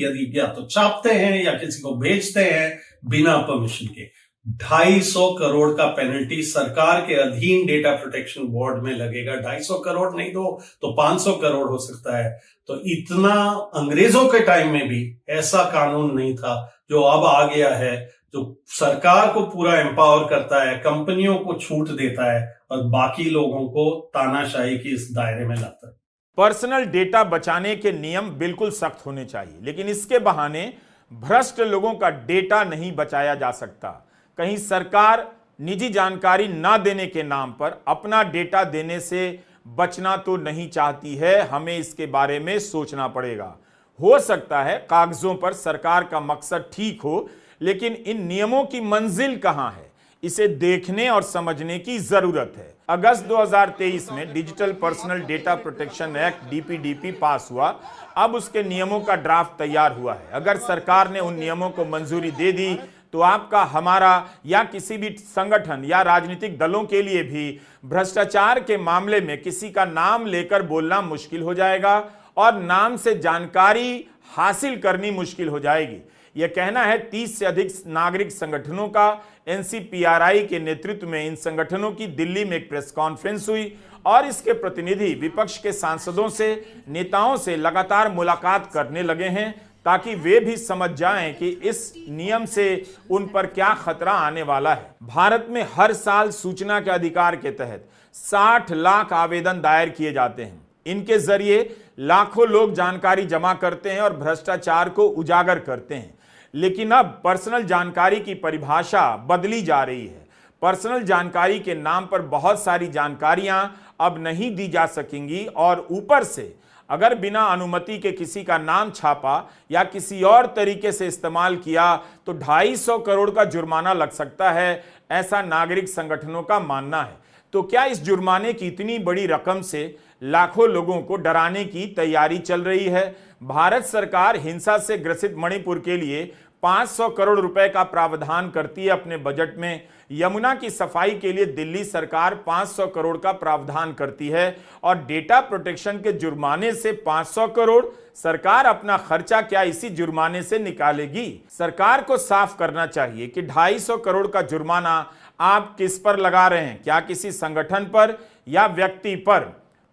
यदि या तो छापते हैं या किसी को भेजते हैं बिना परमिशन के, 250 करोड़ का पेनल्टी सरकार के अधीन डेटा प्रोटेक्शन बोर्ड में लगेगा। 250 करोड़ नहीं तो 500 करोड़ हो सकता है। तो इतना अंग्रेजों के टाइम में भी ऐसा कानून नहीं था जो अब आ गया है, जो सरकार को पूरा एम्पावर करता है, कंपनियों को छूट देता है और बाकी लोगों को तानाशाही की इस दायरे में लाता है। पर्सनल डेटा बचाने के नियम बिल्कुल सख्त होने चाहिए, लेकिन इसके बहाने भ्रष्ट लोगों का डेटा नहीं बचाया जा सकता। कहीं सरकार निजी जानकारी ना देने के नाम पर अपना डेटा देने से बचना तो नहीं चाहती है। हमें इसके बारे में सोचना पड़ेगा। हो सकता है कागजों पर सरकार का मकसद ठीक हो, लेकिन इन नियमों की मंजिल कहां है, इसे देखने और समझने की जरूरत है। अगस्त 2023 में digital personal data protection act DPDP pass हुआ। अब उसके नियमों का ड्राफ्ट तैयार हुआ है। अगर सरकार ने उन नियमों को मंजूरी दे दी तो आपका, हमारा या किसी भी संगठन या राजनीतिक दलों के लिए भी भ्रष्टाचार के मामले में किसी का नाम लेकर बोलना मुश्किल हो जाएगा और नाम से जानकारी हासिल करनी मुश्किल हो जाएगी। यह कहना है 30 से अधिक नागरिक संगठनों का। एनसीपीआरआई के नेतृत्व में इन संगठनों की दिल्ली में एक प्रेस कॉन्फ्रेंस हुई और इसके प्रतिनिधि विपक्ष के सांसदों से, नेताओं से लगातार मुलाकात करने लगे हैं ताकि वे भी समझ जाएं कि इस नियम से उन पर क्या खतरा आने वाला है। भारत में हर साल सूचना के अधिकार के तहत 60 लाख आवेदन दायर किए जाते हैं। इनके जरिए लाखों लोग जानकारी जमा करते हैं और भ्रष्टाचार को उजागर करते हैं। लेकिन अब पर्सनल जानकारी की परिभाषा बदली जा रही है। पर्सनल जानकारी के नाम पर बहुत सारी जानकारियां अब नहीं दी जा सकेंगी और ऊपर से अगर बिना अनुमति के किसी का नाम छापा या किसी और तरीके से इस्तेमाल किया तो 250 करोड़ का जुर्माना लग सकता है, ऐसा नागरिक संगठनों का मानना है। तो क्या इस जुर्माने की इतनी बड़ी रकम से लाखों लोगों को डराने की तैयारी चल रही है? भारत सरकार हिंसा से ग्रसित मणिपुर के लिए 500 करोड़ रुपए का प्रावधान करती है अपने बजट में। यमुना की सफाई के लिए दिल्ली सरकार 500 करोड़ का प्रावधान करती है और डेटा प्रोटेक्शन के जुर्माने से 500 करोड़। सरकार अपना खर्चा क्या इसी जुर्माने से निकालेगी? सरकार को साफ करना चाहिए कि 250 करोड़ का जुर्माना आप किस पर लगा रहे हैं? क्या किसी संगठन पर या व्यक्ति पर?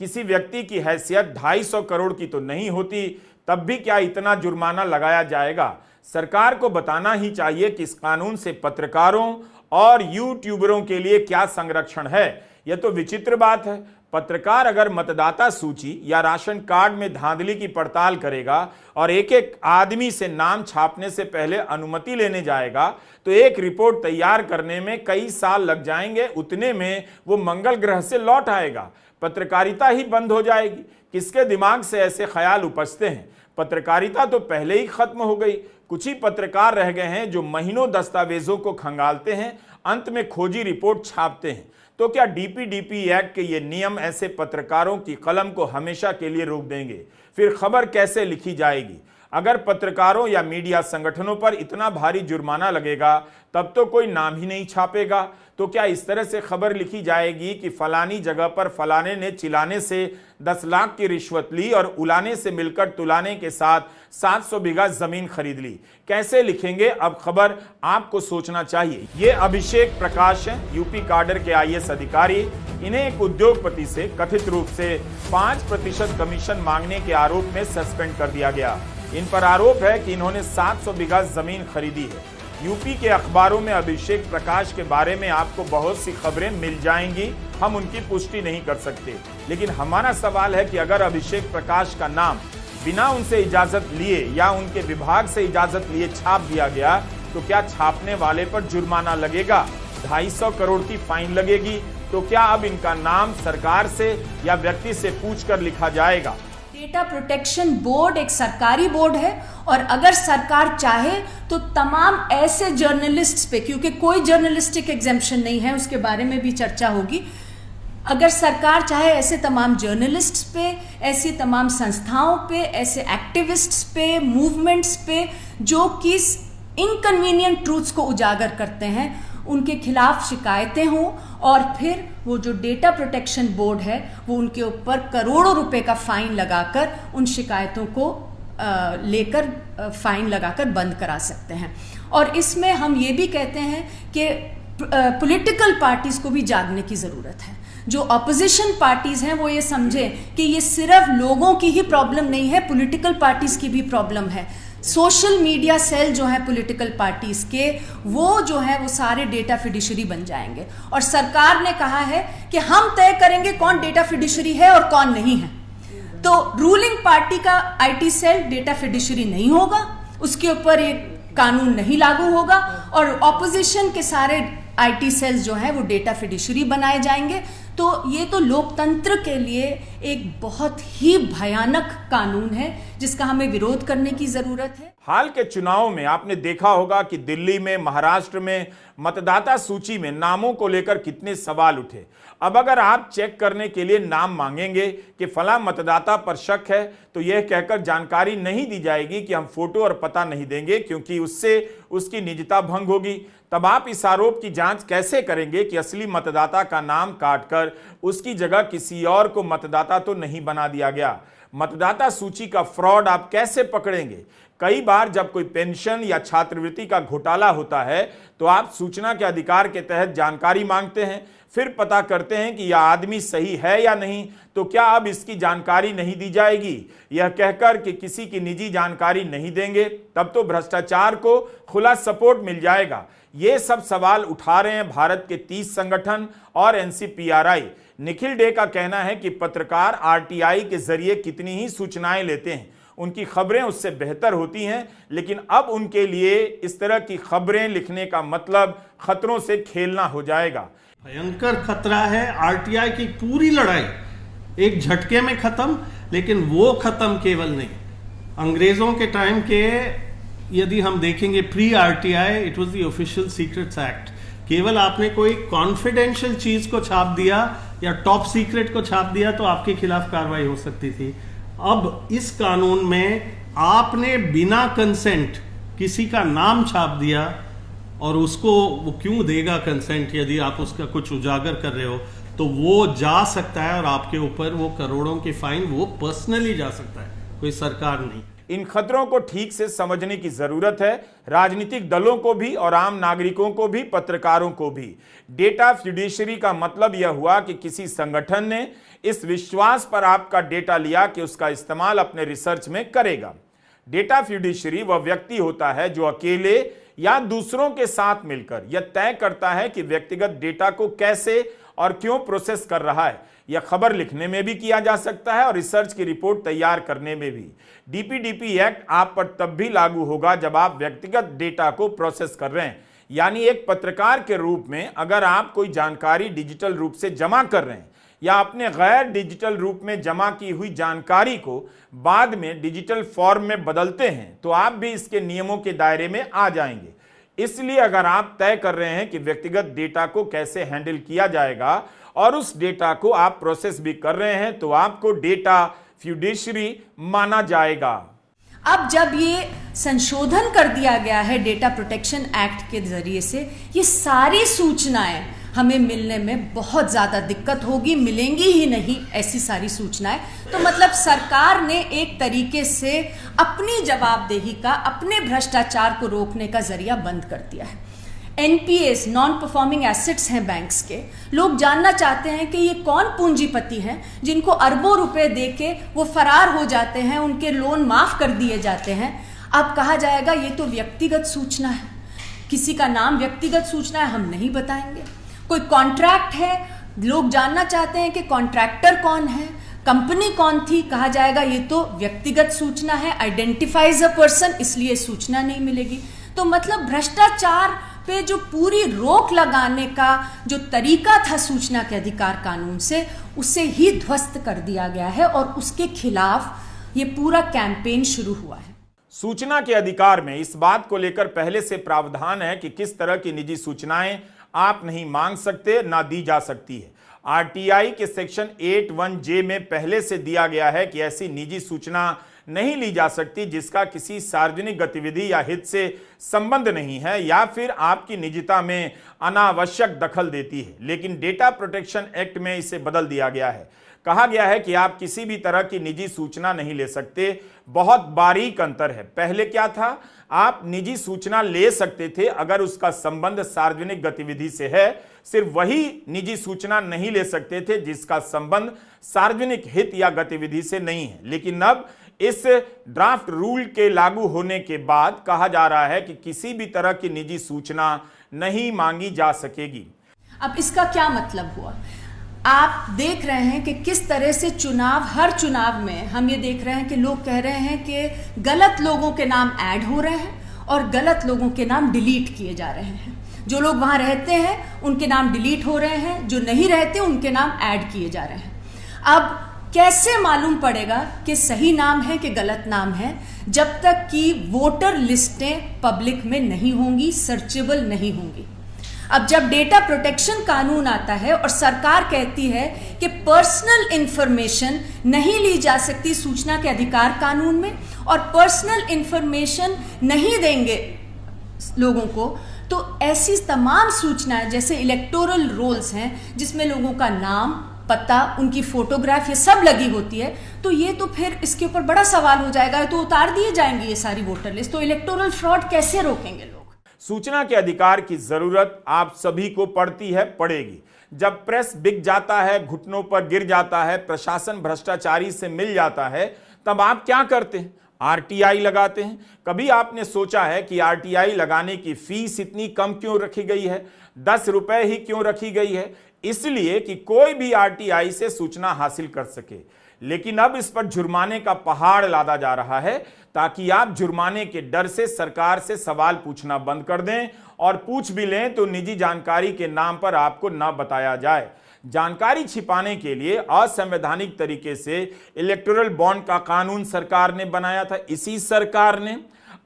किसी व्यक्ति की हैसियत 250 करोड़ की तो नहीं होती, तब भी क्या इतना जुर्माना लगाया जाएगा? सरकार को बताना ही चाहिए कि इस कानून से पत्रकारों और यूट्यूबरों के लिए क्या संरक्षण है। यह तो विचित्र बात है। पत्रकार अगर मतदाता सूची या राशन कार्ड में धांधली की पड़ताल करेगा और एक एक आदमी से नाम छापने से पहले अनुमति लेने जाएगा तो एक रिपोर्ट तैयार करने में कई साल लग जाएंगे। उतने में वो मंगल ग्रह से लौट आएगा, पत्रकारिता ही बंद हो जाएगी। किसके दिमाग से ऐसे ख्याल उपजते हैं? पत्रकारिता तो पहले ही खत्म हो गई। कुछ ही पत्रकार रह गए हैं जो महीनों दस्तावेजों को खंगालते हैं, अंत में खोजी रिपोर्ट छापते हैं। तो क्या डीपीडीपी एक्ट के ये नियम ऐसे पत्रकारों की कलम को हमेशा के लिए रोक देंगे? फिर खबर कैसे लिखी जाएगी? अगर पत्रकारों या मीडिया संगठनों पर इतना भारी जुर्माना लगेगा तब तो कोई नाम ही नहीं छापेगा। तो क्या इस तरह से खबर लिखी जाएगी कि फलानी जगह पर फलाने ने चिल्लाने से 10 लाख की रिश्वत ली और उलाने से मिलकर तुलाने के साथ 700 बीघा जमीन खरीद ली? कैसे लिखेंगे अब खबर? आपको सोचना चाहिए। ये अभिषेक प्रकाश हैं, यूपी काडर के आईएएस अधिकारी। इन्हें एक उद्योगपति से कथित रूप से 5% कमीशन मांगने के आरोप में सस्पेंड कर दिया गया। इन पर आरोप है कि इन्होंने 700 बीघा जमीन खरीदी है। यूपी के अखबारों में अभिषेक प्रकाश के बारे में आपको बहुत सी खबरें मिल जाएंगी, हम उनकी पुष्टि नहीं कर सकते। लेकिन हमारा सवाल है कि अगर अभिषेक प्रकाश का नाम बिना उनसे इजाजत लिए या उनके विभाग से इजाजत लिए छाप दिया गया तो क्या छापने वाले पर जुर्माना लगेगा? 250 करोड़ की फाइन लगेगी? तो क्या अब इनका नाम सरकार से या व्यक्ति से पूछकर लिखा जाएगा? डेटा प्रोटेक्शन बोर्ड एक सरकारी बोर्ड है और अगर सरकार चाहे तो तमाम ऐसे जर्नलिस्ट्स पे, क्योंकि कोई जर्नलिस्टिक एग्जेम्पशन नहीं है, उसके बारे में भी चर्चा होगी, अगर सरकार चाहे ऐसे तमाम जर्नलिस्ट्स पे, ऐसी तमाम संस्थाओं पे, ऐसे एक्टिविस्ट्स पे, मूवमेंट्स पे जो कि इनकन्वीनियंट ट्रूथ्स को उजागर करते हैं, उनके खिलाफ शिकायतें हों और फिर वो जो डेटा प्रोटेक्शन बोर्ड है वो उनके ऊपर करोड़ों रुपए का फाइन लगाकर उन शिकायतों को लेकर फाइन लगाकर बंद करा सकते हैं। और इसमें हम ये भी कहते हैं कि पॉलिटिकल पार्टीज को भी जागने की ज़रूरत है। जो अपोजिशन पार्टीज हैं वो ये समझें कि ये सिर्फ लोगों की ही प्रॉब्लम नहीं है, पॉलिटिकल पार्टीज की भी प्रॉब्लम है। सोशल मीडिया सेल जो है पॉलिटिकल पार्टीज के, वो जो है वो सारे डेटा फिडिशरी बन जाएंगे। और सरकार ने कहा है कि हम तय करेंगे कौन डेटा फिडिशरी है और कौन नहीं है। तो रूलिंग पार्टी का आईटी सेल डेटा फिडिशरी नहीं होगा, उसके ऊपर एक कानून नहीं लागू होगा, और ऑपोजिशन के सारे आईटी सेल्स जो है वो डेटा फिडिशरी बनाए जाएंगे। तो ये तो लोकतंत्र के लिए एक बहुत ही भयानक कानून है जिसका हमें विरोध करने की जरूरत है। हाल के चुनाव में आपने देखा होगा कि दिल्ली में, महाराष्ट्र में मतदाता सूची में नामों को लेकर कितने सवाल उठे। अब अगर आप चेक करने के लिए नाम मांगेंगे कि फला मतदाता पर शक है, तो यह कहकर जानकारी नहीं दी जाएगी कि हम फोटो और पता नहीं देंगे, क्योंकि उससे उसकी निजता भंग होगी। तब आप इस आरोप की जांच कैसे करेंगे कि असली मतदाता का नाम काटकर उसकी जगह किसी और को मतदाता तो नहीं बना दिया गया? मतदाता सूची का फ्रॉड आप कैसे पकड़ेंगे? कई बार जब कोई पेंशन या छात्रवृत्ति का घोटाला होता है तो आप सूचना के अधिकार के तहत जानकारी मांगते हैं, फिर पता करते हैं कि यह आदमी सही है या नहीं, तो क्या अब इसकी जानकारी नहीं दी जाएगी? यह कहकर कि किसी की निजी जानकारी नहीं देंगे, तब तो भ्रष्टाचार को खुला सपोर्ट मिल जाएगा। ये सब सवाल उठा रहे हैं भारत के 30 संगठन और एनसीपीआरआई। निखिल डे का कहना है कि पत्रकार आरटीआई के जरिए कितनी ही सूचनाएं लेते हैं, उनकी खबरें उससे बेहतर होती हैं, लेकिन अब उनके लिए इस तरह की खबरें लिखने का मतलब खतरों से खेलना हो जाएगा। भयंकर खतरा है। आरटीआई की पूरी लड़ाई एक झटके में खत्म, लेकिन वो खत्म केवल नहीं। अंग्रेजों के टाइम के यदि हम देखेंगे pre RTI, it was the official secrets act. केवल आपने कोई कॉन्फिडेंशियल चीज को छाप दिया या टॉप सीक्रेट को छाप दिया तो आपके खिलाफ कार्रवाई हो सकती थी। अब इस कानून में आपने बिना कंसेंट किसी का नाम छाप दिया, और उसको वो क्यों देगा कंसेंट? यदि आप उसका कुछ उजागर कर रहे हो तो वो जा सकता है, और आपके ऊपर वो करोड़ों की फाइन वो पर्सनली जा सकता है, कोई सरकार नहीं। इन खतरों को ठीक से समझने की जरूरत है, राजनीतिक दलों को भी और आम नागरिकों को भी, पत्रकारों को भी। डेटा फिड्यूशरी का मतलब यह हुआ कि किसी संगठन ने इस विश्वास पर आपका डेटा लिया कि उसका इस्तेमाल अपने रिसर्च में करेगा। डेटा फिड्यूशरी वह व्यक्ति होता है जो अकेले या दूसरों के साथ मिलकर यह तय करता है कि व्यक्तिगत डेटा को कैसे और क्यों प्रोसेस कर रहा है। यह खबर लिखने में भी किया जा सकता है और रिसर्च की रिपोर्ट तैयार करने में भी। डीपीडीपी एक्ट आप पर तब भी लागू होगा जब आप व्यक्तिगत डेटा को प्रोसेस कर रहे हैं, यानी एक पत्रकार के रूप में अगर आप कोई जानकारी डिजिटल रूप से जमा कर रहे हैं या अपने गैर डिजिटल रूप में जमा की हुई जानकारी को बाद में डिजिटल फॉर्म में बदलते हैं, तो आप भी इसके नियमों के दायरे में आ जाएंगे। इसलिए अगर आप तय कर रहे हैं कि व्यक्तिगत डेटा को कैसे हैंडल किया जाएगा और उस डेटा को आप प्रोसेस भी कर रहे हैं, तो आपको डेटा फिड्यूशरी माना जाएगा। अब जब ये संशोधन कर दिया गया है डेटा प्रोटेक्शन एक्ट के जरिए से, ये सारी सूचनाएं हमें मिलने में बहुत ज़्यादा दिक्कत होगी, मिलेंगी ही नहीं ऐसी सारी सूचनाएं। तो मतलब सरकार ने एक तरीके से अपनी जवाबदेही का, अपने भ्रष्टाचार को रोकने का जरिया बंद कर दिया है। एनपीएस, नॉन परफॉर्मिंग एसेट्स हैं बैंक्स के, लोग जानना चाहते हैं कि ये कौन पूंजीपति हैं जिनको अरबों रुपए देके वो फरार हो जाते हैं, उनके लोन माफ कर दिए जाते हैं। अब कहा जाएगा ये तो व्यक्तिगत सूचना है, किसी का नाम व्यक्तिगत सूचना है, हम नहीं बताएंगे। कोई कॉन्ट्रैक्ट है, लोग जानना चाहते हैं कि कॉन्ट्रैक्टर कौन है, कंपनी कौन थी, कहा जाएगा ये तो व्यक्तिगत सूचना है, आइडेंटिफाइज अ पर्सन, इसलिए सूचना नहीं मिलेगी। तो मतलब भ्रष्टाचार पे जो पूरी रोक लगाने का जो तरीका था सूचना के अधिकार कानून से, उसे ही ध्वस्त कर दिया गया है और उसके खिलाफ ये पूरा कैंपेन शुरू हुआ है। सूचना के अधिकार में इस बात को लेकर पहले से प्रावधान है कि किस तरह की निजी सूचनाएं आप नहीं मांग सकते, ना दी जा सकती है। आरटीआई के सेक्शन 81J में पहले से दिया गया है कि ऐसी निजी सूचना नहीं ली जा सकती जिसका किसी सार्वजनिक गतिविधि या हित से संबंध नहीं है या फिर आपकी निजता में अनावश्यक दखल देती है। लेकिन डेटा प्रोटेक्शन एक्ट में इसे बदल दिया गया है। कहा गया है कि आप किसी भी तरह की निजी सूचना नहीं ले सकते। बहुत बारीक अंतर है। पहले क्या था, आप निजी सूचना ले सकते थे अगर उसका संबंध सार्वजनिक गतिविधि से है, सिर्फ वही निजी सूचना नहीं ले सकते थे जिसका संबंध सार्वजनिक हित या गतिविधि से नहीं है। लेकिन अब इस ड्राफ्ट रूल के लागू होने के बाद कहा जा रहा है कि किसी भी तरह की निजी सूचना नहीं मांगी जा सकेगी। अब इसका क्या मतलब हुआ? आप देख रहे हैं कि किस तरह से हर चुनाव में हम ये देख रहे हैं कि लोग कह रहे हैं कि गलत लोगों के नाम ऐड हो रहे हैं और गलत लोगों के नाम डिलीट किए जा रहे हैं। जो लोग वहां रहते हैं उनके नाम डिलीट हो रहे हैं, जो नहीं रहते उनके नाम ऐड किए जा रहे हैं। अब कैसे मालूम पड़ेगा कि सही नाम है कि गलत नाम है, जब तक कि वोटर लिस्टें पब्लिक में नहीं होंगी, सर्चेबल नहीं होंगी। अब जब डेटा प्रोटेक्शन कानून आता है और सरकार कहती है कि पर्सनल इंफॉर्मेशन नहीं ली जा सकती सूचना के अधिकार कानून में, और पर्सनल इंफॉर्मेशन नहीं देंगे लोगों को, तो ऐसी तमाम सूचनाएं जैसे इलेक्टोरल रोल्स हैं जिसमें लोगों का नाम, पता, उनकी फोटोग्राफ, ये सब लगी होती है, तो ये तो फिर इसके ऊपर बड़ा सवाल हो जाएगा। तो उतार दिए जाएंगे ये सारी वोटर लिस्ट, तो इलेक्टोरल फ्रॉड कैसे रोकेंगे लोग? सूचना के अधिकार की जरूरत आप सभी को पड़ती है, पड़ेगी। जब प्रेस बिक जाता है, घुटनों पर गिर जाता है, प्रशासन भ्रष्टाचारी से मिल जाता है, तब आप क्या करते हैं? आरटीआई लगाते हैं। कभी आपने सोचा है कि आरटीआई लगाने की फीस इतनी कम क्यों रखी गई है? 10 रुपए ही क्यों रखी गई है? इसलिए कि कोई भी आरटीआई से सूचना हासिल कर सके। लेकिन अब इस पर जुर्माने का पहाड़ लादा जा रहा है ताकि आप जुर्माने के डर से सरकार से सवाल पूछना बंद कर दें, और पूछ भी लें तो निजी जानकारी के नाम पर आपको न बताया जाए। जानकारी छिपाने के लिए असंवैधानिक तरीके से इलेक्टोरल बॉन्ड का कानून सरकार ने बनाया था। इसी सरकार ने,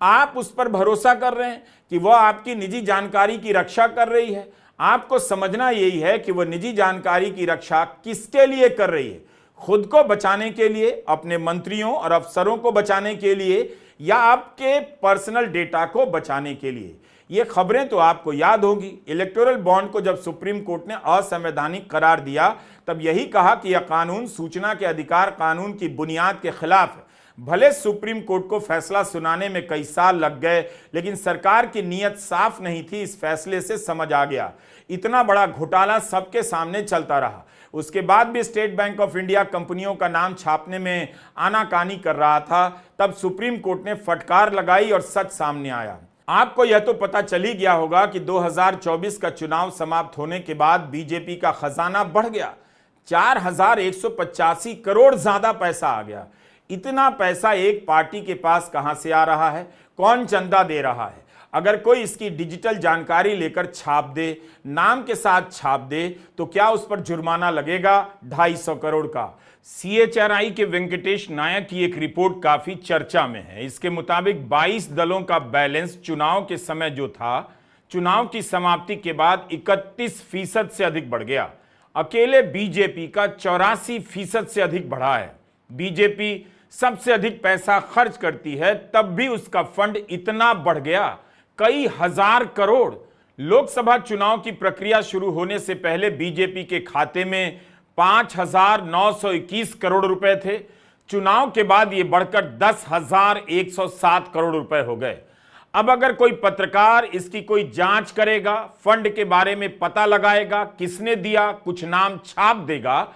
आप उस पर भरोसा कर रहे हैं कि वह आपकी निजी जानकारी की रक्षा कर रही है। आपको समझना यही है कि वह निजी जानकारी की रक्षा किसके लिए कर रही है? खुद को बचाने के लिए, अपने मंत्रियों और अफसरों को बचाने के लिए, या आपके पर्सनल डेटा को बचाने के लिए? ये खबरें तो आपको याद होगी। इलेक्टोरल बॉन्ड को जब सुप्रीम कोर्ट ने असंवैधानिक करार दिया, तब यही कहा कि यह कानून सूचना के अधिकार कानून की बुनियाद के खिलाफ है। भले सुप्रीम कोर्ट को फैसला सुनाने में कई साल लग गए, लेकिन सरकार की नीयत साफ नहीं थी। इस फैसले से समझ आ गया, इतना बड़ा घोटाला सबके सामने चलता रहा। उसके बाद भी स्टेट बैंक ऑफ इंडिया कंपनियों का नाम छापने में आनाकानी कर रहा था। तब सुप्रीम कोर्ट ने फटकार लगाई और सच सामने आया। आपको यह तो पता चल ही गया होगा कि 2024 का चुनाव समाप्त होने के बाद बीजेपी का खजाना बढ़ गया। 4185 करोड़ ज्यादा पैसा आ गया। इतना पैसा एक पार्टी के पास कहां से आ रहा है? कौन चंदा दे रहा है? अगर कोई इसकी डिजिटल जानकारी लेकर छाप दे, नाम के साथ छाप दे, तो क्या उस पर जुर्माना लगेगा 250 करोड़ का? CHRI के वेंकटेश नायक की एक रिपोर्ट काफी चर्चा में है। इसके मुताबिक 22 दलों का बैलेंस चुनाव के समय जो था, चुनाव की समाप्ति के बाद 31% से अधिक बढ़ गया। अकेले बीजेपी का 84% से अधिक बढ़ा है। बीजेपी सबसे अधिक पैसा खर्च करती है, तब भी उसका फंड इतना बढ़ गया, कई हजार करोड़। लोकसभा चुनाव की प्रक्रिया शुरू होने से पहले बीजेपी के खाते में 5,921 करोड़ रुपए थे। चुनाव के बाद यह बढ़कर 10,107 करोड़ रुपए हो गए। अब अगर कोई पत्रकार इसकी कोई जांच करेगा, फंड के बारे में पता लगाएगा, किसने दिया, कुछ नाम छाप देगा,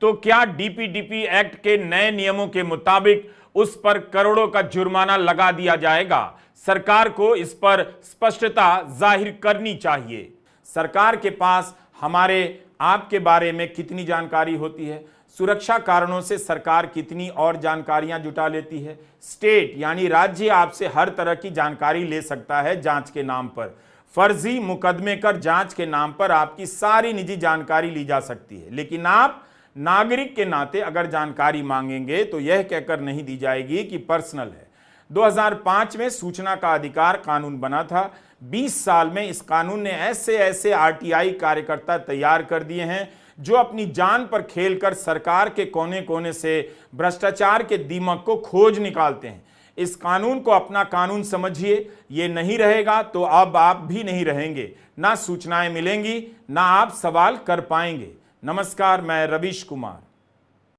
तो क्या डीपीडीपी एक्ट के नए नियमों के मुताबिक उस पर करोड़ों का जुर्माना लगा दिया जाएगा? सरकार को इस पर स्पष्टता जाहिर करनी चाहिए। सरकार के पास हमारे आपके बारे में कितनी जानकारी होती है? सुरक्षा कारणों से सरकार कितनी और जानकारियां जुटा लेती है? स्टेट यानी राज्य आपसे हर तरह की जानकारी ले सकता है जांच के नाम पर। फर्जी मुकदमे कर जांच के नाम पर आपकी सारी निजी जानकारी ली जा सकती है। लेकिन आप नागरिक के नाते अगर जानकारी मांगेंगे तो यह कहकर नहीं दी जाएगी कि पर्सनल है। 2005 में सूचना का अधिकार कानून बना था। 20 साल में इस कानून ने ऐसे ऐसे आरटीआई कार्यकर्ता तैयार कर दिए हैं जो अपनी जान पर खेलकर सरकार के कोने कोने से भ्रष्टाचार के दीमक को खोज निकालते हैं। इस कानून को अपना कानून समझिए। ये नहीं रहेगा तो अब आप भी नहीं रहेंगे, ना सूचनाएं मिलेंगी, ना आप सवाल कर पाएंगे। नमस्कार, मैं रवीश कुमार।